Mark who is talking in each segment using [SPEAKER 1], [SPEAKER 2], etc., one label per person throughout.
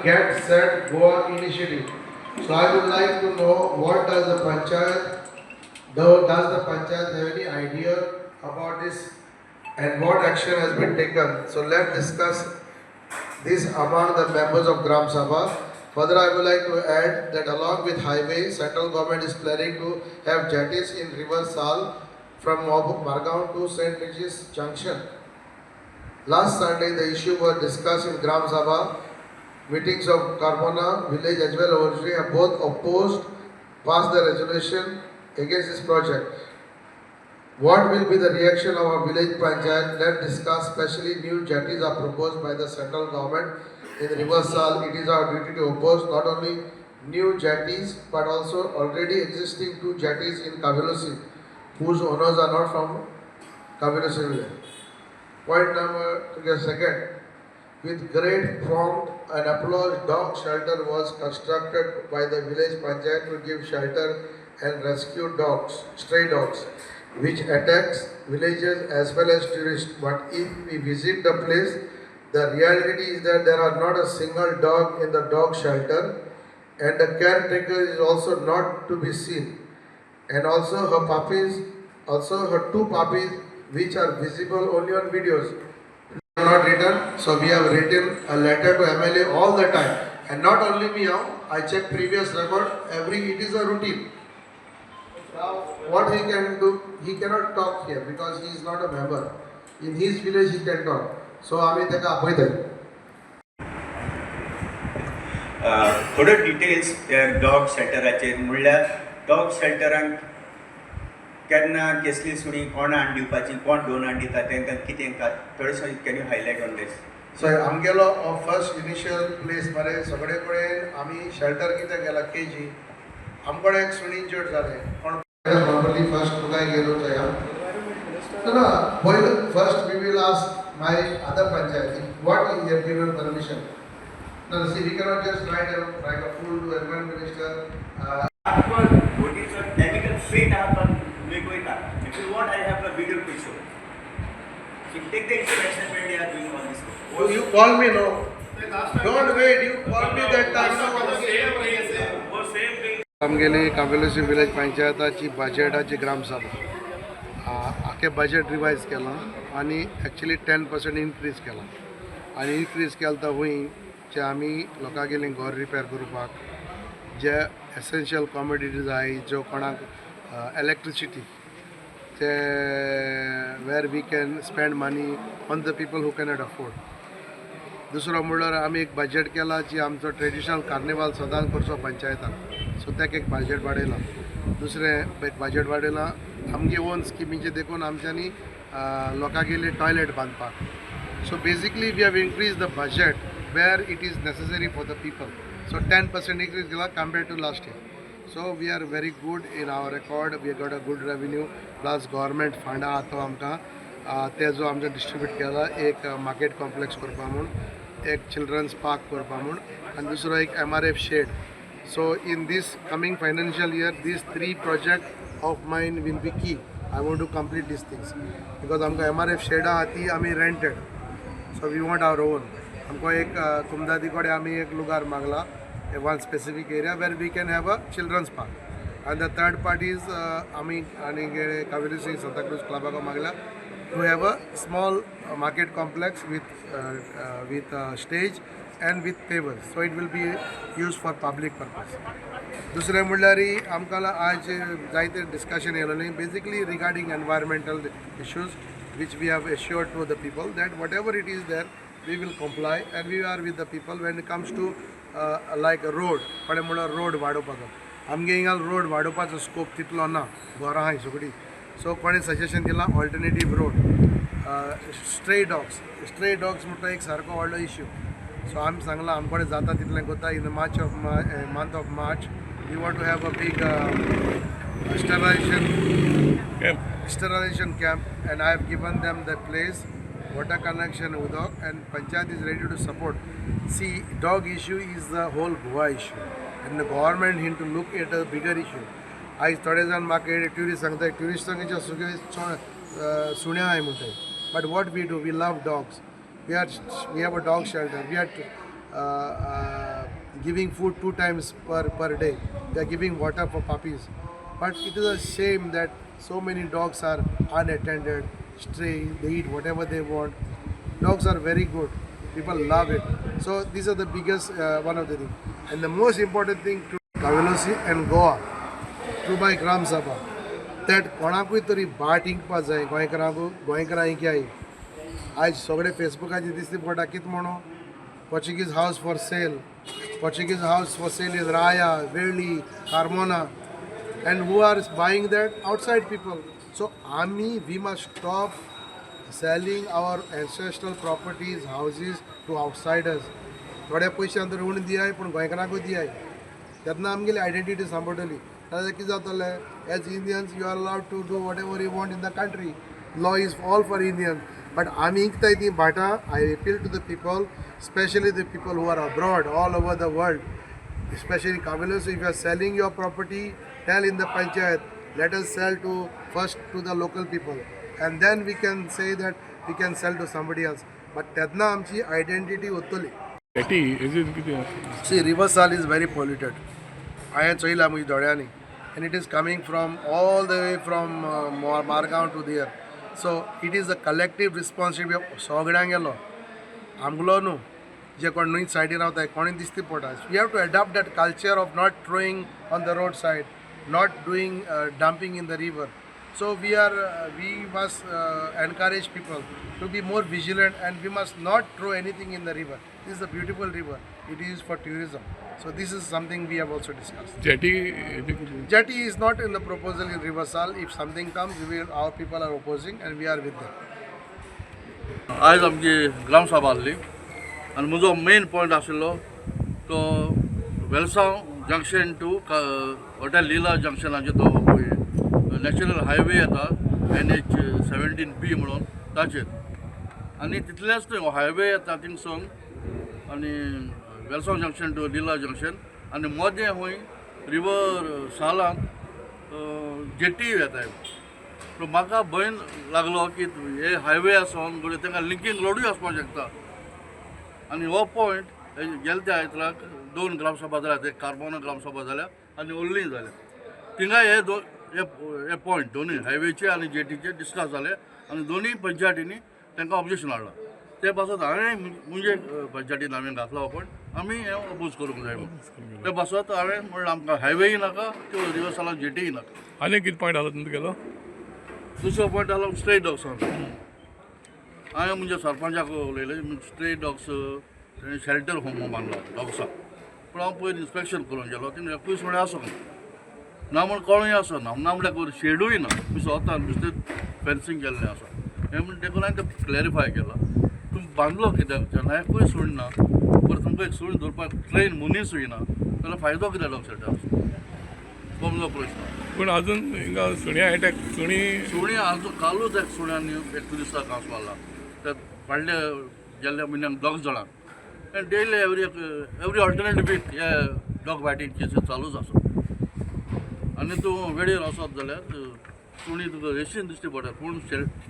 [SPEAKER 1] Get Set Goa initiative. So I would like to know what does the panchayat have any idea about this and what action has been taken? So let's discuss this among the members of Gram Sabha. Further, I would like to add that along with highway, central government is planning to have jetties in River Sal from Margaon to St. Regis Junction. Last Sunday, the issue was discussed in Gram Sabha meetings of Carbona village as well as Orjri have both opposed, passed the resolution against this project. What will be the reaction of our village panchayat? Let's discuss. Especially new jetties are proposed by the central government in River Sal. It is our duty to oppose not only new jetties but also already existing two jetties in Kavilusi, whose owners are not from Kavilusi village. Point number second. With great prompt and applause, dog shelter was constructed by the village panchayat to give shelter and rescue dogs, stray dogs, which attacks villagers as well as tourists. But if we visit the place, the reality is that there are not a single dog in the dog shelter, and the caretaker is also not to be seen. And also her two puppies, which are visible only on videos. Not written, so we have written a letter to MLA all the time, and not only me. I check previous record. It is a routine. Now, what he can do, he cannot talk here because he is not a member. In his village, he can talk. So, आम्ही त्याका आपयतले.
[SPEAKER 2] थोडे details dog शेल्टराचेर म्हणल्यार dog शेल्टरांक केन्ना कसली सुणी कोण हाड दिवपाची कोण दोन हाड दिता तांकां कितें थोडेशें कॅन यू हायलायट ऑन दीस.
[SPEAKER 1] सो आमगेलो फर्स्ट इनिशियल प्लेस मरे सगळे कडेन आमी शेल्टर कितें केला केजी आमकडे एक सुणी इंजर्ड जाले कोण नॉर्मली फर्स्ट तुका गेलो थंय ना पयलो first we will ask my other पंचायती what is there given permission. No, see, we cannot just write a fool to environment minister.
[SPEAKER 2] What is a chemical fit happen? If you want, I have a video to show. So take the instruction when they are doing all this.
[SPEAKER 1] Oh, you call me, no? Don't wait, you call me that time. आमगेली कावेलोसी village पंचायताची बजेटाची ग्रामसभा आखे budget revise केला आणि actually 10% increase केला आणि increase केला तर हुई जे आमी लोकां गेली घर रिपेर करपाक जे एसेन्शियल कॉमोडिटीज आहाय ज्यो कोणाक electricity where we can spend money on the people who cannot afford. दुसरो म्हणल्यार आमी एक बजेट केला जी आमचो ट्रेडिशनल कार्निवाल सदांच करचो पंचायतान सो ताका एक बजेट वाडयला. दुसरें एक बजेट वाडयला आमगे ओन स्किमीचे देखून आमच्यांनी लोकां गेली टॉयलेट बांदपाक. So basically we have increase the budget where it is necessary for the people. So 10% increase केला compared to last year. So we are very good in our record. We got a good revenue. Plus government fund आता आमकां ते जो आमचे distribute केला एक market complex करपा म्हूण एक चिल्ड्रन्स पार्क करपा म्हूण आनी दुसरो एक MRF shed. So in this coming financial year these 3 projects of mine will be key. I want to complete these things because आमकां MRF शेडा आहा ती आमी rented. So we want our own. आमकां एक कुमदादी कडेन आमी एक लुगार मागला one specific area where we can have a children's park. And the third part is Ami and Kavilusi Santa Cruz Club Magla to have a small market complex with stage and with tables. So it will be used for public purpose. दुसरे म्हणल्यारी आमकां आज जायते discussion येयलेलें basically regarding environmental issues which we have assured to the people that whatever it is there we will comply and we are with the people when it comes to like a road. पण म्हणल्यार road वाडोवपाचो आमगे हिंगा road वाडोवपाचो scope तितलो ना घरां आहाय सगळीं. सो कोणें सजेशन दिलां ऑल्टरनेटीव रोड. स्ट्रे डॉग्स म्हणटा एक सारको व्हडलो इश्यू. सो आमी सांगलां आमचे कडेन जाता तितलें कोता in the month of March we want to have a big sterilization camp and I have given them the place, water connection, udok, and Panchayat is ready to support. See, dog issue is the whole Goa issue and the government need to look at a bigger issue. I थोडे जाण म्हाका tourist सांगता ट्युरिस्टांच्या सगळे सुण्या आहाय म्हणटाय. But what we do, we love dogs. We have a dog shelter. We are giving food 2 times per day. They are giving water for puppies. But it is a shame that so many dogs are unattended, stray, they eat whatever they want. Dogs are very good. People love it. So these are the biggest one of the things. And the most important thing to Kavelosi and Goa, through my Gram Sabha, that कोणाकूय तरी बाट इंकपा जाय गोंयकारां इंक्याय आज सगळे फेसबुकाचेर दिसती पडटा कितें म्हणून Portuguese house for sale. Portuguese house for sale is Raya, Verli, Carmona. And who are buying that? Outside people. So we must stop selling our ancestral properties, houses to outsiders. थोड्या पयशांत ऋण दियाय पूण गोंयकारांकूय दियाय तेन्ना आमगेली आयडेंटिटी सांबाळटली नाजाल्यार कितें जातलें as Indians you are allowed to do whatever you want in the country law is all for Indians but आमी इंकताय ती भाटां I appeal to the people especially the people who are abroad all over the world, especially Kavelos. If you are selling your property, tell in the panchayat, let us sell first to the local people, and then we can say that we can sell to somebody else. But तेन्ना आमची identity उरतली. See, River Sal is very polluted. हांवें चोयलां म्हज्या दोळ्यांनी, and it is coming from all the way from Margaon to there. So it is a collective responsibility of सगळ्यांगेलो. आमगलो न्हू जे कोण न्हंय सायडीन रावताय कोणी दिसती पडटा we have to adopt that culture of not throwing on the road side not doing dumping in the river so we must encourage people to be more vigilant and we must not throw anything in the river this is a beautiful river it is for tourism so this is something we have also discussed. Jetty is not in the proposal in River Sal. If something comes, our people are opposing and we are with them.
[SPEAKER 3] आज आमची ग्रामसभा आसली आनी म्हजो main point आशिल्लो तो Velsao junction to hotel लीला जंक्शनाचेर तो पळय national highway येता NH17B म्हणून ताचेर आनी तितलेंच न्हय हायवे येता थिंगसून आनी Velsao junction to Leela junction आनी मदें खंय रिवर सालांत जेटी येताय पूण म्हाका भंय लागलो की हे हायवे आसून घडये तांकां लिंकींग रोडूय आसपाक शकता आनी हो पॉयंट गेल्या त्या आयतराक 2 ग्रामसभा जाल्या ते कार्बोना ग्रामसभा जाल्या आनी ओल्ली जाल्या थिंगाय हे पॉयंट दोनूय हायवेचे आनी जेटीचे डिस्कस जाले आनी दोनूय पंचायतींनी तांकां ऑब्जेक्शन हाडलां ते पासत हांवें म्हणजे पंचायतीन हांवें घातलो हो पॉयंट आमी हें अपोज करूंक जाय म्हणून ते पासत हांवें म्हणलें आमकां हायवेय नाका त्यो रिवर सालाक जेटीय नाका
[SPEAKER 4] आनी कितें पॉयंट आसा तुमचो गेलो
[SPEAKER 3] दुसरो पॉयंट आलो स्ट्रे डॉग्सान हांवें म्हणजे सरपंचाक उलयलें स्ट्रे डॉग्स शेल्टर होम बांदला डॉग्साक पूण हांव पयलीं इन्स्पेक्शन करून गेलो तिणें एकूय सुणें आसूंक ना म्हण कोणूय आसना ना म्हणल्यार शेडूय ना पिसो वता नुस्तें फेन्सींग केल्लें आसा हें म्हण देखून हांवें तें क्लॅरिफाय केलां तुमी बांदलो कित्याक जेन्ना एकूय सूण ना परत तुमकां एक सूण दवरपाक ट्रेन मनीसूय ना जाल्यार फायदो कित्याक डॉग शेल्टर समजो प्रश्न
[SPEAKER 4] पूण अजून हिंगा सुण्या अटॅक
[SPEAKER 3] सुणी आजून कालूच एक सुण्यांनी एक दिसा कांस मारला त्या फाडल्या गेल्ल्या म्हयन्याक 2 जाणांक आनी डेली एवरी ऑल्टरनेट वीक हे डॉग बायटींग केसीस चालूच आसा आनी तूं वेळेर वचत जाल्यार सुणी तुका रेशीन दिश्टी पडटा पूण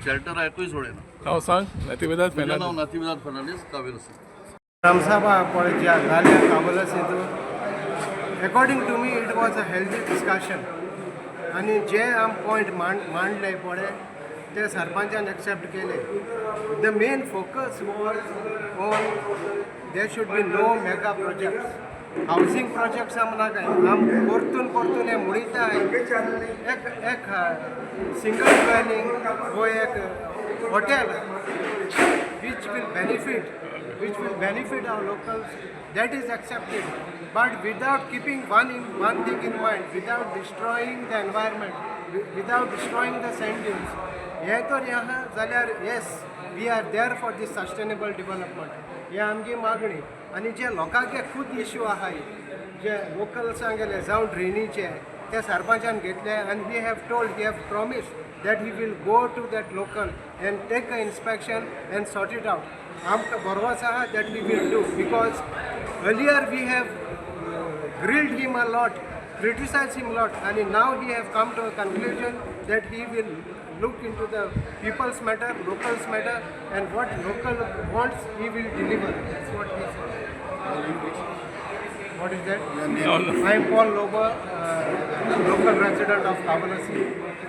[SPEAKER 3] शेल्टरा एकूय सोडयना
[SPEAKER 4] हांव सांग नातिवेदाद
[SPEAKER 3] म्हजें नांव नातिवेदाद फर्नांडीस कावेलोसी
[SPEAKER 5] ग्रामसभा पळय ज्या जाल्या कावेलोसी according to me it was a healthy discussion आणि जे आम पॉयंट मांडले पळय ते सरपंचान एक्सेप्ट केले the main focus was on there should be no mega projects housing projects आम नाकाय आम परतून हे मुडयताय एक सिंगल ड्वेलिंग वो एक hotel which will benefit our locals, that is accepted, but without keeping one thing in mind, without destroying the environment, without destroying the sand dunes. हे तर यहाँ जाल्यार yes, we are there for this sustainable development. हे आमची मागणी आणि जे लोकांचे खूब issue आहाय जे लोकल्सांक गेले जावं ड्रेनीचे ते सरपंचान घेतले and we have promised that he will go to that local and take an inspection and sort it out. आमकां बरोवस आहा that we will do because earlier we have grilled him a lot, criticized him a lot, and now he have come to a conclusion that he will look into the people's matter, locals matter, and what local wants he will deliver. That's what he said. What is that?
[SPEAKER 4] No, no.
[SPEAKER 5] I am Paul Lober, local resident of Kabalasi.